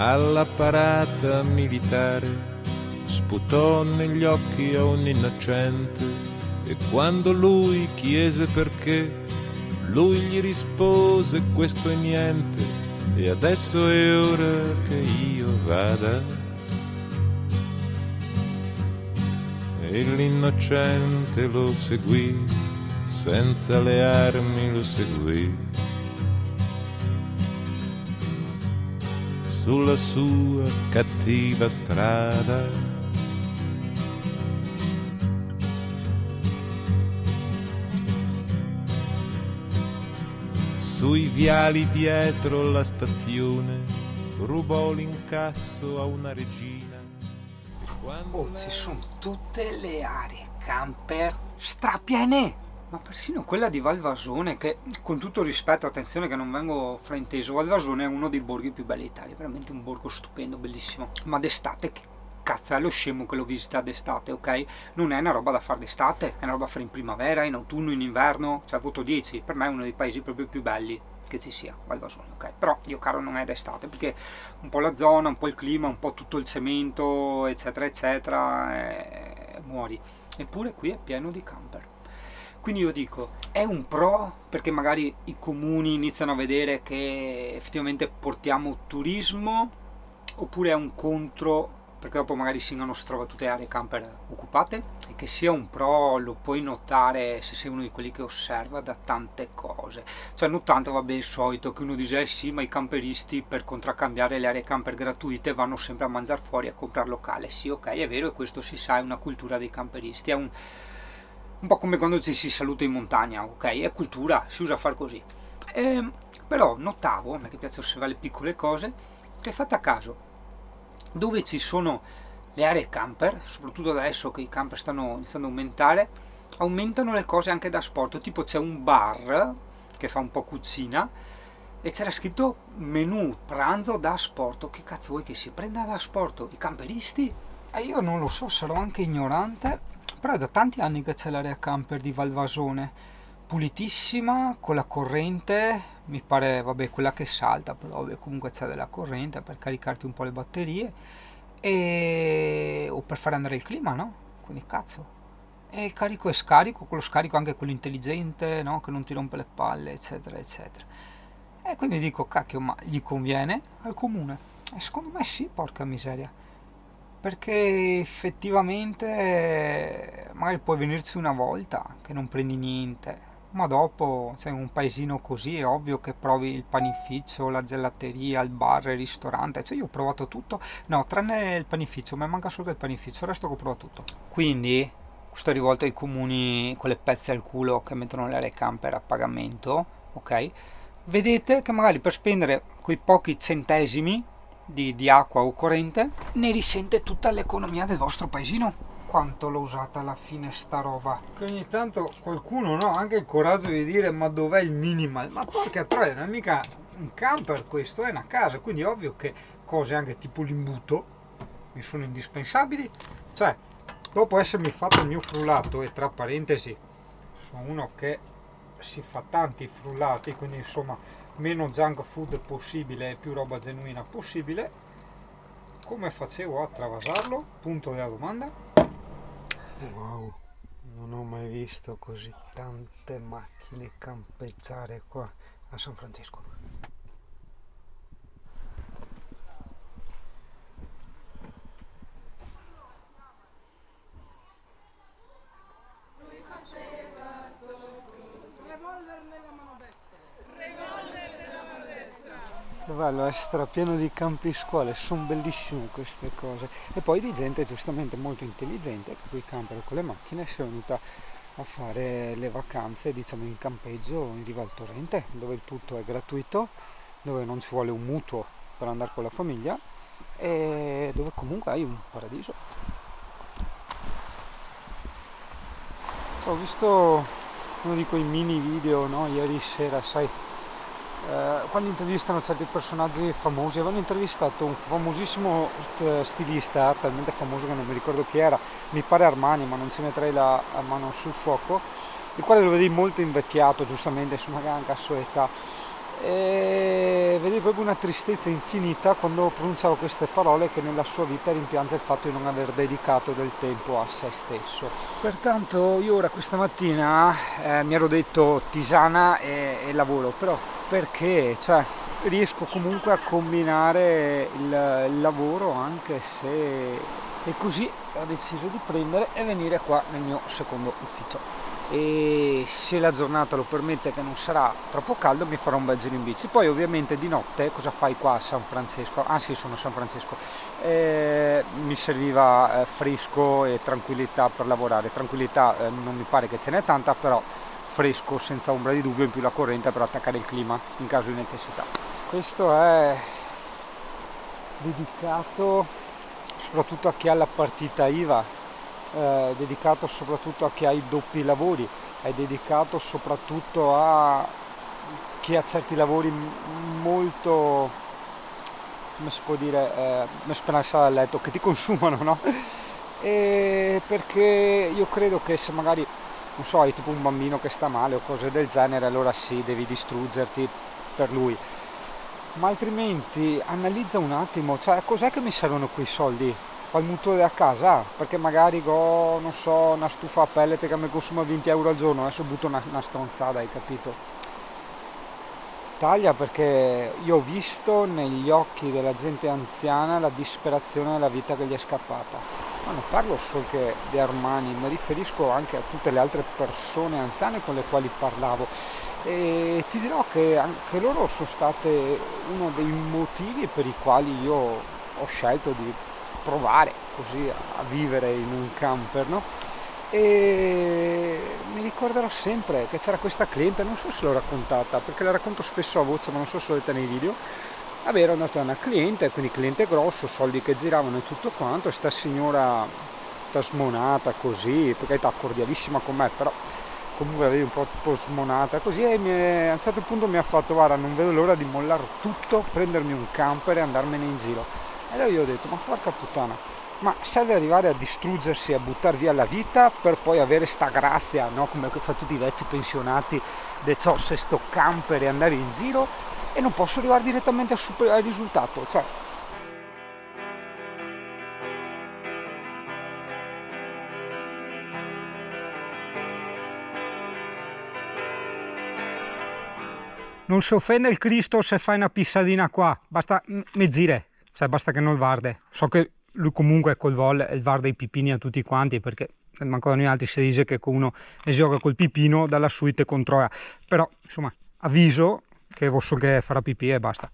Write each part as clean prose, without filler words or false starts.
alla parata militare, sputò negli occhi a un innocente e quando lui chiese perché, lui gli rispose questo è niente e adesso è ora che io vada. E l'innocente lo seguì, senza le armi lo seguì, sulla sua cattiva strada. Sui viali dietro la stazione rubò l'incasso a una regina. Oh, ci sono tutte le aree camper strapiene, ma persino quella di Valvasone, che con tutto rispetto, attenzione che non vengo frainteso, Valvasone è uno dei borghi più belli d'Italia, veramente un borgo stupendo, bellissimo, ma d'estate che cazzo è lo scemo che lo visita d'estate, ok? Non è una roba da fare d'estate, è una roba da fare in primavera, in autunno, in inverno, cioè voto 10, per me è uno dei paesi proprio più belli che ci sia, Valvasone, ok? Però io caro non è d'estate, perché un po' la zona, un po' il clima, un po' tutto il cemento, eccetera, eccetera, muori. Eppure qui è pieno di camper. Quindi io dico, è un pro perché magari i comuni iniziano a vedere che effettivamente portiamo turismo, oppure è un contro perché dopo magari Singano si trova tutte le aree camper occupate, e che sia un pro lo puoi notare se sei uno di quelli che osserva da tante cose. Cioè non tanto vabbè il solito che uno dice sì, ma i camperisti per contraccambiare le aree camper gratuite vanno sempre a mangiare fuori a comprare locale. Sì, ok, è vero, e questo si sa, è una cultura dei camperisti, è un po' come quando ci si saluta in montagna, ok? È cultura, si usa a far così. Però notavo, a me che piace osservare le piccole cose, che fatta a caso, dove ci sono le aree camper, soprattutto adesso che i camper stanno iniziando a aumentare, aumentano le cose anche da sport, tipo c'è un bar che fa un po' cucina e c'era scritto menù pranzo da sport. Che cazzo vuoi che si prenda da sport? I camperisti? Io non lo so, sarò anche ignorante, però è da tanti anni che c'è l'area camper di Valvasone, pulitissima, con la corrente, mi pare, vabbè, quella che salta, però vabbè, comunque c'è della corrente per caricarti un po' le batterie, o per fare andare il clima, no? Quindi cazzo. E il carico e scarico, quello scarico anche quello intelligente, no? Che non ti rompe le palle, eccetera, eccetera. E quindi dico, cacchio, ma gli conviene al comune? E secondo me sì, porca miseria. Perché effettivamente magari puoi venirci una volta che non prendi niente, ma dopo, cioè, in un paesino così è ovvio che provi il panificio, la gelateria, il bar, il ristorante. Cioè io ho provato tutto, no, tranne il panificio, mi manca solo il panificio, il resto che ho provato tutto. Quindi, questo è rivolto ai comuni con le pezze al culo che mettono le aree camper a pagamento, ok? Vedete che magari per spendere quei pochi centesimi di acqua o corrente ne risente tutta l'economia del vostro paesino. Quanto l'ho usata alla fine sta roba, che ogni tanto qualcuno no, ha anche il coraggio di dire ma dov'è il minimal, ma porca troia, non è mica un camper questo, è una casa, quindi è ovvio che cose anche tipo l'imbuto mi sono indispensabili. Cioè, dopo essermi fatto il mio frullato, e tra parentesi sono uno che si fa tanti frullati, quindi insomma meno junk food possibile e più roba genuina possibile, come facevo a travasarlo? Punto della domanda. Wow, non ho mai visto così tante macchine campeggiare qua a San Francesco. Che bello, è strapieno di campi scuole, sono bellissime queste cose. E poi di gente giustamente molto intelligente che con i camper o con le macchine si è venuta a fare le vacanze, diciamo, in campeggio in riva al torrente, dove il tutto è gratuito, dove non ci vuole un mutuo per andare con la famiglia e dove comunque hai un paradiso. Ho visto uno di quei mini video, no, ieri sera, sai, quando intervistano certi personaggi famosi. Avevano intervistato un famosissimo stilista, talmente famoso che non mi ricordo chi era, mi pare Armani, ma non ci metterei la mano sul fuoco, il quale lo vedi molto invecchiato, giustamente, insomma, anche a sua età. e vedi proprio una tristezza infinita quando pronunciavo queste parole, che nella sua vita rimpiange il fatto di non aver dedicato del tempo a se stesso. Pertanto io ora questa mattina mi ero detto tisana e lavoro, però perché? Cioè, riesco comunque a combinare il lavoro, anche se... E così ho deciso di prendere e venire qua nel mio secondo ufficio. E se la giornata lo permette, che non sarà troppo caldo, mi farò un bel giro in bici. Poi ovviamente di notte cosa fai qua a San Francesco? Ah sì, sono a San Francesco. Mi serviva fresco e tranquillità per lavorare. Tranquillità non mi pare che ce n'è tanta, però fresco senza ombra di dubbio, in più la corrente per attaccare il clima in caso di necessità. Questo è dedicato soprattutto a chi ha la partita IVA, dedicato soprattutto a chi ha i doppi lavori, è dedicato soprattutto a chi ha certi lavori molto, come si può dire, speranza a letto, che ti consumano, no? E perché io credo che se magari, non so, hai tipo un bambino che sta male o cose del genere, allora sì, devi distruggerti per lui. Ma altrimenti analizza un attimo, cioè cos'è che mi servono quei soldi? Al mutuo a casa? Perché magari ho, non so, una stufa a pellet che mi consuma 20 euro al giorno, adesso butto una stronzata, hai capito? Taglia, perché io ho visto negli occhi della gente anziana la disperazione della vita che gli è scappata. Ma non parlo solo che di Armani, mi riferisco anche a tutte le altre persone anziane con le quali parlavo. E ti dirò che anche loro sono state uno dei motivi per i quali io ho scelto di provare così a vivere in un camper, no? E mi ricorderò sempre che c'era questa cliente, non so se l'ho raccontata, perché la racconto spesso a voce, ma non so se l'ho detta nei video. Vabbè, ero andata da una cliente, quindi cliente grosso, soldi che giravano e tutto quanto, sta signora smonata così, per carità cordialissima con me, però comunque la vedi un po' smonata così, e a un certo punto mi ha fatto: guarda, non vedo l'ora di mollare tutto, prendermi un camper e andarmene in giro. E allora io ho detto: ma porca puttana, ma serve arrivare a distruggersi, a buttare via la vita per poi avere sta grazia, no? Come fa tutti i vecchi pensionati, de ciò se sto camper e andare in giro, e non posso arrivare direttamente al risultato, cioè. Non si offende il Cristo se fai una pissadina qua, basta mezzire, cioè basta che non varde. So che lui comunque col vol il varda i pipini a tutti quanti, perché manco da noi altri si dice che uno ne gioca col pipino dalla suite controlla, però insomma avviso che vosso che farà pipì e basta.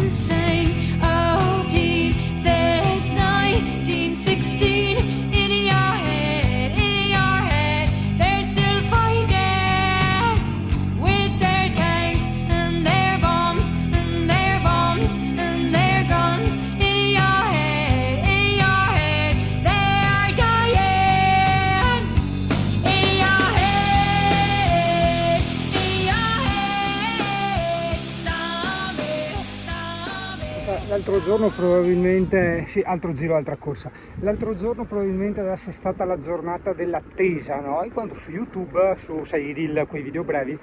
the same old team since 1916. In your head, they're still fighting with their tanks and their bombs and their bombs and their guns. In your head, they are dying. In your head, zombie. L'altro giorno probabilmente, sì, altro giro, altra corsa. L'altro giorno probabilmente deve essere stata la giornata dell'attesa, no? E quando su YouTube, sai, i reel, quei video brevi,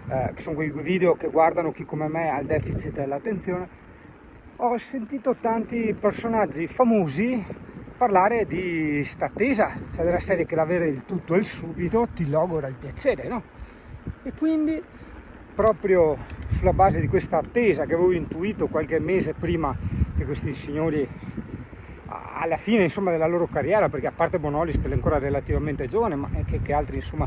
che sono quei video che guardano chi come me ha il deficit dell'attenzione, ho sentito tanti personaggi famosi parlare di sta attesa, cioè della serie che l'avere il tutto e il subito ti logora il piacere, no? E quindi proprio sulla base di questa attesa che avevo intuito qualche mese prima che questi signori alla fine insomma della loro carriera, perché a parte Bonolis che è ancora relativamente giovane, ma che altri insomma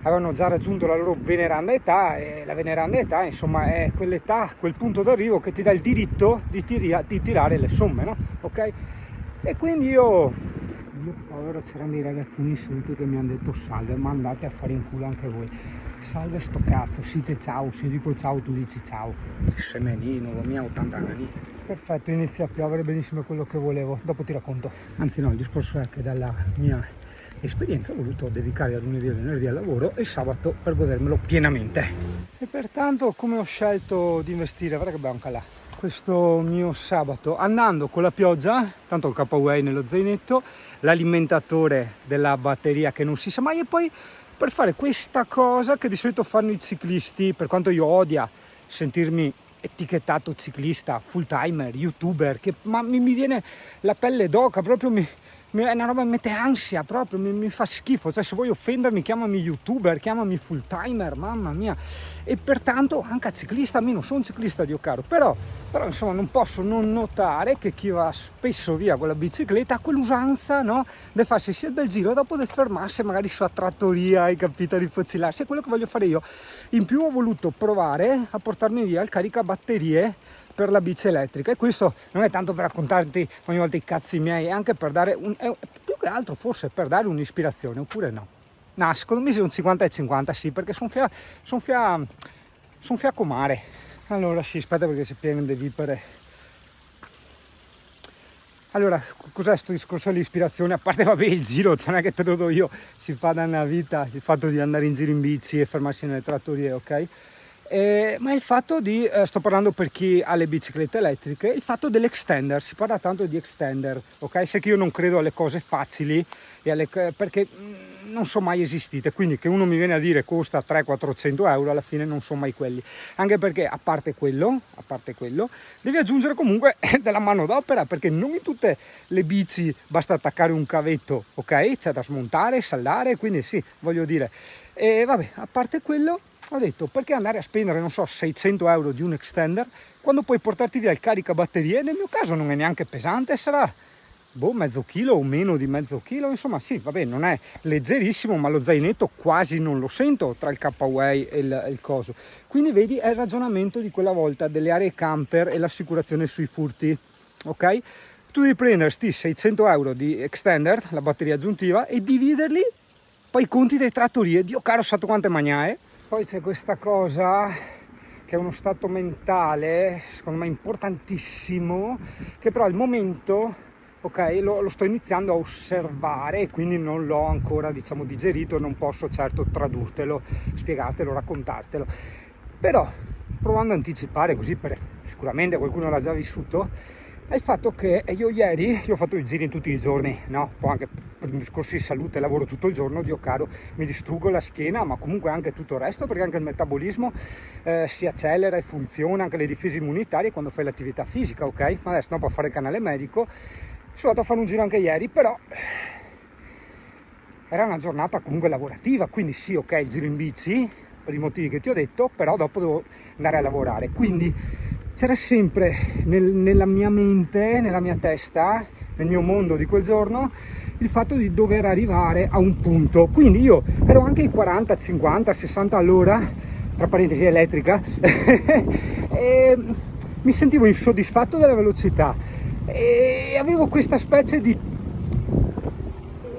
avevano già raggiunto la loro veneranda età, e la veneranda età insomma è quell'età, quel punto d'arrivo che ti dà il diritto di tirare le somme, no? Ok? E quindi io povero, c'erano dei ragazzini seduti che mi hanno detto salve, ma andate a fare in culo anche voi. Salve sto cazzo, si dice ciao, se dico ciao tu dici ciao. Semenino, la mia 80 anni. Perfetto, inizia a piovere, benissimo, quello che volevo, dopo ti racconto. Anzi no, il discorso è che dalla mia esperienza ho voluto dedicare a lunedì e venerdì al lavoro e il sabato per godermelo pienamente. E pertanto come ho scelto di investire, guarda che banca là, questo mio sabato, andando con la pioggia, tanto il K-Way nello zainetto, l'alimentatore della batteria che non si sa mai, e poi per fare questa cosa che di solito fanno i ciclisti, per quanto io odia sentirmi etichettato ciclista, full timer, youtuber, ma mi viene la pelle d'oca, proprio è una roba che mette ansia, proprio mi fa schifo, cioè se vuoi offendermi chiamami youtuber, chiamami full timer, mamma mia. E pertanto anche a ciclista, a me non sono un ciclista, Dio caro, però insomma non posso non notare che chi va spesso via con la bicicletta ha quell'usanza, no? Di farsi sia il bel giro, dopo di fermarsi magari sulla trattoria, hai capito, di focilarsi, è quello che voglio fare io. In più ho voluto provare a portarmi via il caricabatterie per la bici elettrica, e questo non è tanto per raccontarti ogni volta i cazzi miei, è anche per dare più che altro forse per dare un'ispirazione, oppure no? No, secondo me sono un 50 e 50, sì, perché sono fiacomare. Allora sì, aspetta perché si pieno di vipere. Allora, cos'è questo discorso dell'ispirazione? A parte, vabbè, il giro, cioè non è che te lo do io, si fa da una vita, il fatto di andare in giro in bici e fermarsi nelle trattorie, ok? Ma il fatto di, sto parlando per chi ha le biciclette elettriche, il fatto dell'extender, si parla tanto di extender, ok? Se che io non credo alle cose facili, perché non sono mai esistite, quindi che uno mi viene a dire costa 300-400 euro, alla fine non sono mai quelli, anche perché a parte quello, devi aggiungere comunque della manodopera, perché non in tutte le bici basta attaccare un cavetto, ok? C'è da smontare, saldare, quindi sì, voglio dire, e vabbè, a parte quello, ho detto, perché andare a spendere, non so, 600 euro di un extender quando puoi portarti via il caricabatterie? Nel mio caso non è neanche pesante, sarà mezzo chilo o meno di mezzo chilo, insomma sì, vabbè, non è leggerissimo, ma lo zainetto quasi non lo sento tra il K-Way e il coso. Quindi vedi, è il ragionamento di quella volta delle aree camper e l'assicurazione sui furti, ok? Tu devi prendere sti 600 euro di extender, la batteria aggiuntiva, e dividerli poi i conti delle trattorie. Dio caro, sato quante magnae. Poi c'è questa cosa che è uno stato mentale, secondo me importantissimo, che però al momento, ok, lo sto iniziando a osservare e quindi non l'ho ancora, diciamo, digerito, non posso certo tradurtelo, spiegartelo, raccontartelo. Però, provando a anticipare così, sicuramente qualcuno l'ha già vissuto, è il fatto che io ieri, ho fatto i giri in tutti i giorni, no? Poi anche per discorsi di salute, lavoro tutto il giorno, Dio caro, mi distruggo la schiena, ma comunque anche tutto il resto, perché anche il metabolismo si accelera e funziona, anche le difese immunitarie quando fai l'attività fisica, ok? Ma adesso dopo a fare il canale medico, sono andato a fare un giro anche ieri, però era una giornata comunque lavorativa, quindi sì, ok, il giro in bici, per i motivi che ti ho detto, però dopo devo andare a lavorare, quindi c'era sempre nella mia mente, nella mia testa, nel mio mondo di quel giorno, il fatto di dover arrivare a un punto. Quindi io ero anche ai 40, 50, 60 all'ora, tra parentesi elettrica, e mi sentivo insoddisfatto della velocità e avevo questa specie di,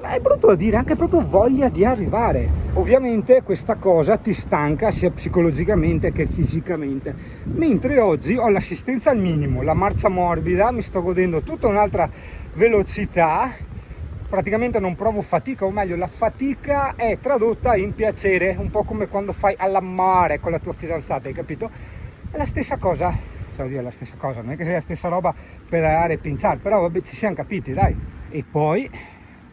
è brutto da dire, anche proprio voglia di arrivare. Ovviamente questa cosa ti stanca sia psicologicamente che fisicamente, mentre oggi ho l'assistenza al minimo, la marcia morbida, mi sto godendo tutta un'altra velocità, praticamente non provo fatica, o meglio la fatica è tradotta in piacere, un po' come quando fai all'amore con la tua fidanzata, hai capito? È la stessa cosa, cioè oddio, è la stessa cosa, non è che sia la stessa roba pedalare e pinciare, però vabbè, ci siamo capiti, dai. E poi,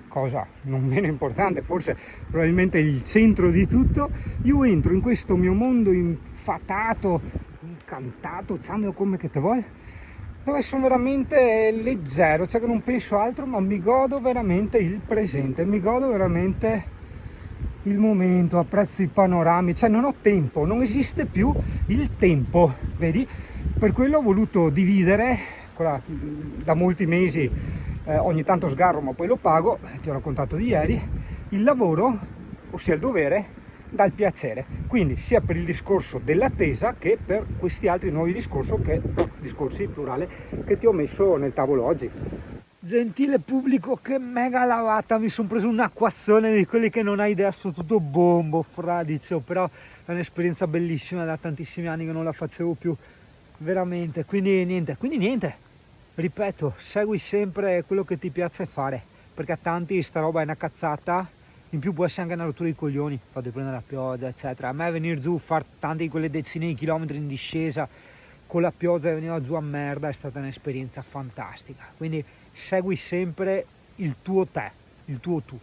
cosa non meno importante, forse probabilmente il centro di tutto, io entro in questo mio mondo infatato, incantato, chiamalo come che te vuoi, dove sono veramente leggero, cioè che non penso altro, ma mi godo veramente il presente, mi godo veramente il momento, apprezzo i panorami, cioè non ho tempo, non esiste più il tempo, vedi? Per quello ho voluto dividere, da molti mesi, ogni tanto sgarro ma poi lo pago, ti ho raccontato di ieri, il lavoro, ossia il dovere, dal piacere, quindi sia per il discorso dell'attesa che per questi altri nuovi discorsi plurale che ti ho messo nel tavolo oggi. Gentile pubblico, che mega lavata, mi sono preso un'acquazzone di quelli che non hai idea, sono tutto bombo, fradicio, però è un'esperienza bellissima, da tantissimi anni che non la facevo più, veramente, quindi niente, ripeto, segui sempre quello che ti piace fare, perché a tanti sta roba è una cazzata, in più può essere anche una rottura di coglioni, fate prendere la pioggia eccetera, a me venire giù, far tante di quelle decine di chilometri in discesa con la pioggia che veniva giù a merda è stata un'esperienza fantastica, quindi segui sempre il tuo te, il tuo tu.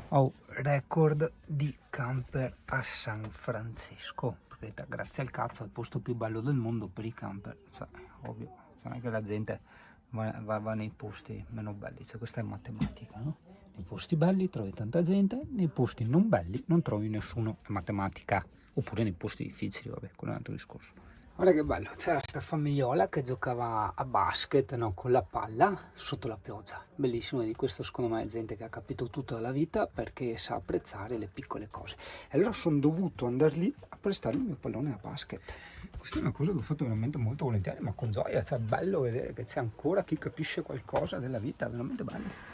Oh, record di camper a San Francisco, perché grazie al cazzo è il posto più bello del mondo per i camper, cioè, ovvio, non è che la gente va nei posti meno belli, cioè questa è matematica, no? Nei posti belli trovi tanta gente, nei posti non belli non trovi nessuno, è matematica, oppure nei posti difficili, vabbè, quello è un altro discorso. Guarda che bello, c'era sta famigliola che giocava a basket, no, con la palla sotto la pioggia, bellissimo, e di questo secondo me è gente che ha capito tutta la vita perché sa apprezzare le piccole cose. E allora sono dovuto andare lì a prestare il mio pallone a basket. Questa è una cosa che ho fatto veramente molto volentieri, ma con gioia, cioè è bello vedere che c'è ancora chi capisce qualcosa della vita, veramente bello.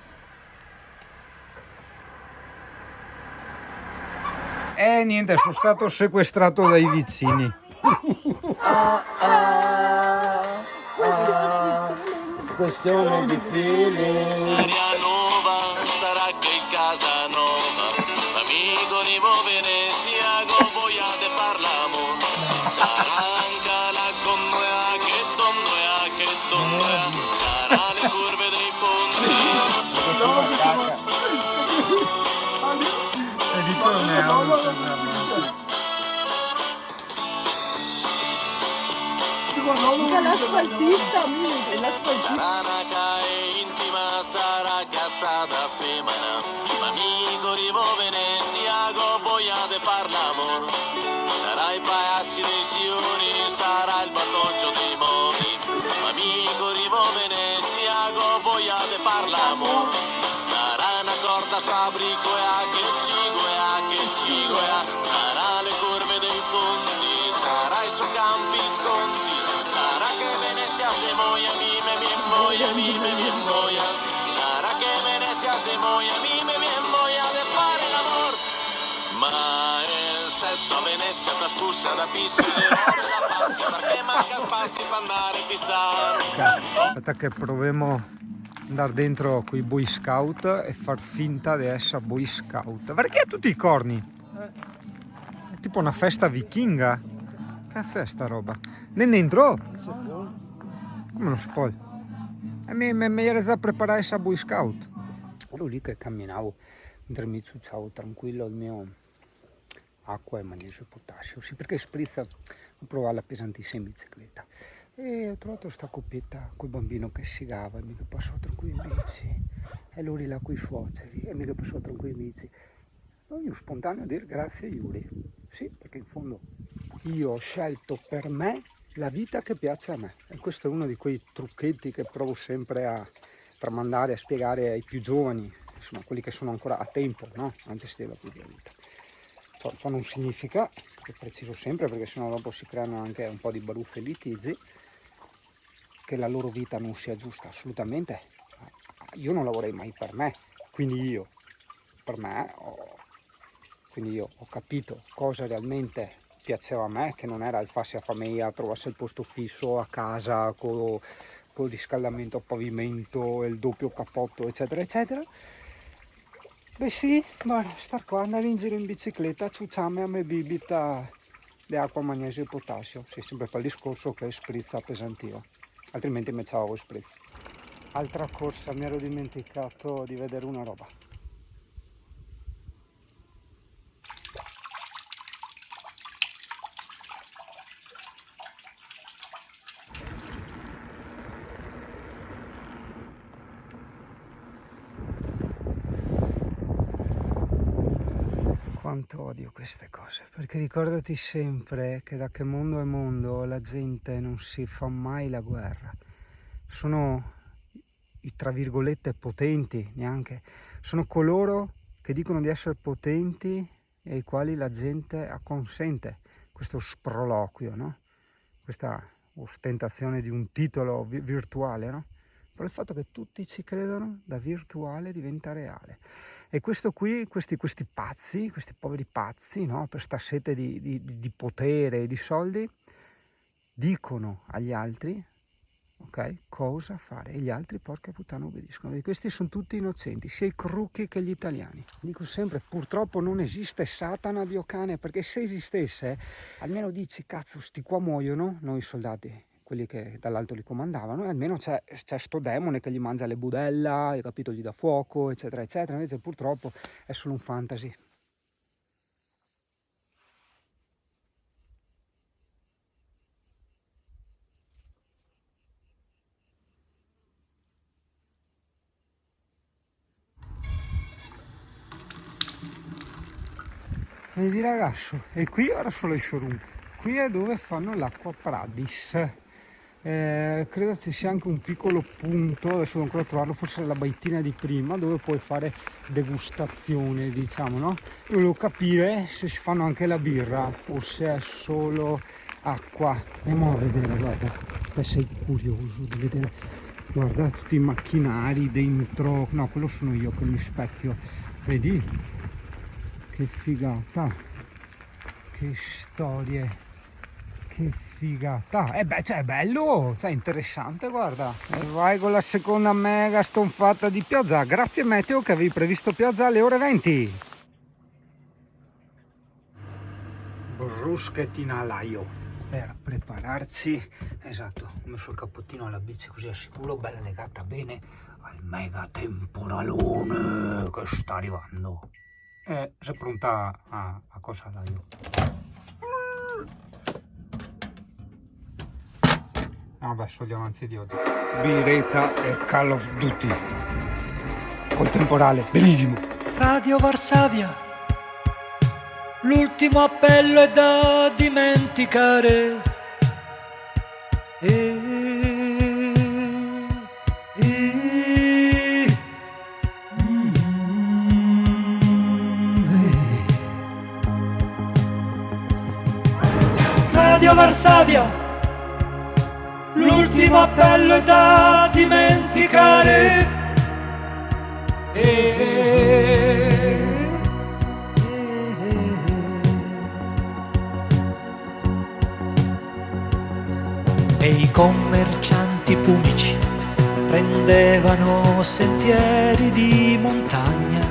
E niente, sono stato sequestrato dai vicini. Questione di feeling. Aria nuova, sarà che in casa nuova, amico di Venezia, con voglia di parlare, sarà anche la condoia, che dondoia, sarà le curve dei ponti. E di torneo. L'asfaltista, Sarà una cae intima, sarà cassata femmina, amico di Venezia, con voglia di parlare, sarà i paessi dei sioni, sarà il battoggio dei moti, amico di Venezia, con voglia di parlare, sarà una corda sabricoea che cigoea, sarà le curve dei fondi, sarà i suoi campi sconti, sarà che Venezia se moia, mime, moia, sarà che Venezia se moia, mime, moia de fare l'amor, ma il sesso a Venezia da spussa da pista e da passi, perché manca spazio per andare a fissare. Aspetta che proviamo ad andare dentro con i Boy Scout e far finta di essere Boy Scout. Perché tutti i corni? È tipo una festa vichinga. Cazzo è sta roba? Dentro? Come non si può? E mi era già preparare a Boy Scout. Ero lì che camminavo mentre mi ciucciavo tranquillo il mio acqua e magnesio e potassio. Sì, perché sprizza, ho provato la pesantissima in bicicletta. E ho trovato sta coppietta col bambino che sigava e mica passò tranquillo in bici. E lui là con i suoceri e mica passò tranquillo in bici. E io spontaneo a dire grazie a Yuri. Sì, perché in fondo io ho scelto per me la vita che piace a me. E questo è uno di quei trucchetti che provo sempre a tramandare, a spiegare ai più giovani, insomma quelli che sono ancora a tempo, no? A gestire la propria vita. Ciò non significa, che preciso sempre perché sennò dopo si creano anche un po' di baruffe e litigi, che la loro vita non sia giusta, assolutamente. Io non lavorerei mai per me, quindi io ho capito cosa realmente piaceva a me, che non era il farsi a famiglia, trovarsi il posto fisso a casa con il riscaldamento a pavimento, il doppio cappotto, eccetera eccetera. Beh sì, guarda, star qua, andare in giro in bicicletta, ciucciame a me bibita di acqua, magnesio e potassio. Sì, sempre per il discorso che sprizza appesantiva, altrimenti me ciao sprizza. Altra corsa, mi ero dimenticato di vedere una roba. Quanto odio queste cose, perché ricordati sempre che da che mondo è mondo la gente non si fa mai la guerra. Sono i tra virgolette potenti, neanche, sono coloro che dicono di essere potenti e ai quali la gente acconsente. Questo sproloquio, no? Questa ostentazione di un titolo virtuale, no? Però il fatto che tutti ci credono, da virtuale diventa reale. E questo qui, questi pazzi, questi poveri pazzi, no? Per sta sete di potere e di soldi, dicono agli altri, ok, cosa fare, e gli altri porca puttana obbediscono. E questi sono tutti innocenti, sia i crucchi che gli italiani. Dico sempre, purtroppo non esiste Satana Dio cane, perché se esistesse almeno dici cazzo sti qua muoiono, noi soldati, quelli che dall'alto li comandavano, e almeno c'è sto demone che gli mangia le budella, hai capito, gli dà fuoco, eccetera eccetera. Invece purtroppo è solo un fantasy. Vedi ragazzo, e qui ora solo il showroom, qui è dove fanno l'acqua Pradis. Credo ci sia anche un piccolo punto, adesso devo ancora trovarlo, forse la baittina di prima, dove puoi fare degustazione, diciamo, no? Io volevo capire se si fanno anche la birra o se è solo acqua. Andiamo a vedere, guarda, te sei curioso di vedere, guarda tutti i macchinari dentro, no, quello sono io che mi specchio, vedi? Che figata, che storie, che figata. E beh, cioè è bello, cioè interessante, guarda. E vai con la seconda mega stonfata di pioggia. Grazie meteo che avevi previsto pioggia alle ore 20. Bruschetti alaio per prepararci. Esatto, ho messo il cappottino alla bici così al sicuro, bella legata bene al mega temporalone che sta arrivando. Sei pronta a cosa l'aglio? Vabbè, sono gli avanzi di oggi. Bireta e Call of Duty. Col temporale, bellissimo. Radio Varsavia, l'ultimo appello è da dimenticare. Radio Varsavia, l'ultimo appello è da dimenticare. E i commercianti punici prendevano sentieri di montagna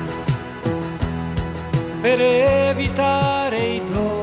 per evitare i dolori